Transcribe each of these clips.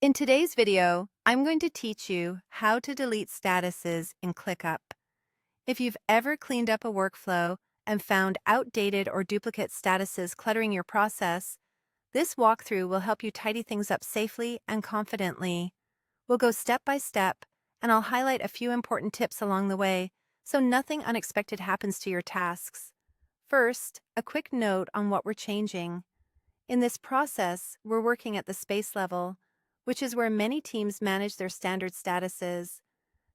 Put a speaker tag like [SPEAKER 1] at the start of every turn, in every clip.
[SPEAKER 1] In today's video, I'm going to teach you how to delete statuses in ClickUp. If you've ever cleaned up a workflow and found outdated or duplicate statuses cluttering your process, this walkthrough will help you tidy things up safely and confidently. We'll go step by step, and I'll highlight a few important tips along the way so nothing unexpected happens to your tasks. First, a quick note on what we're changing. In this process, we're working at the space level, which is where many teams manage their standard statuses.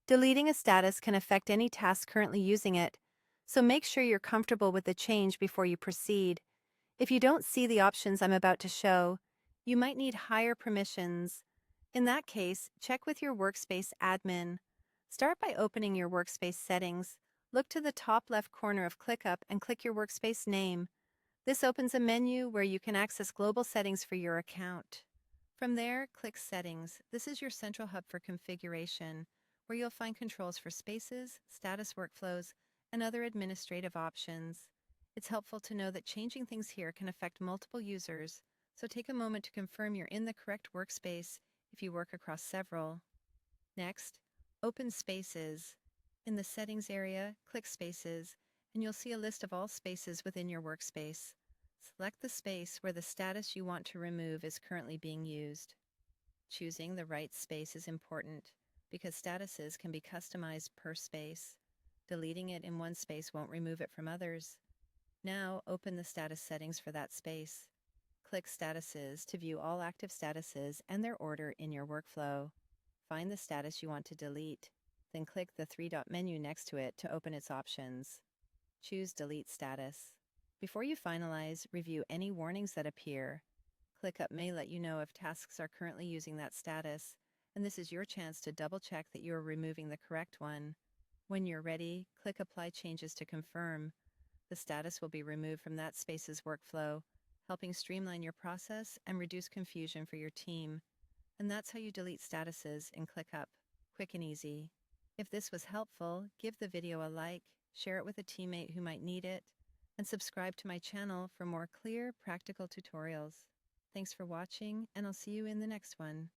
[SPEAKER 1] Deleting a status can affect any task currently using it, so make sure you're comfortable with the change before you proceed. If you don't see the options I'm about to show, you might need higher permissions. In that case, check with your workspace admin. Start by opening your workspace settings. Look to the top left corner of ClickUp and click your workspace name. This opens a menu where you can access global settings for your account. From there, click Settings. This is your central hub for configuration, where you'll find controls for spaces, status workflows, and other administrative options. It's helpful to know that changing things here can affect multiple users, so take a moment to confirm you're in the correct workspace if you work across several. Next, open Spaces. In the Settings area, click Spaces, and you'll see a list of all spaces within your workspace. Select the space where the status you want to remove is currently being used. Choosing the right space is important because statuses can be customized per space. Deleting it in one space won't remove it from others. Now open the status settings for that space. Click Statuses to view all active statuses and their order in your workflow. Find the status you want to delete, then click the three-dot menu next to it to open its options. Choose Delete Status. Before you finalize, review any warnings that appear. ClickUp may let you know if tasks are currently using that status, and this is your chance to double-check that you are removing the correct one. When you're ready, click Apply Changes to confirm. The status will be removed from that space's workflow, helping streamline your process and reduce confusion for your team. And that's how you delete statuses in ClickUp. Quick and easy. If this was helpful, give the video a like, share it with a teammate who might need it, and subscribe to my channel for more clear, practical tutorials. Thanks for watching, and I'll see you in the next one.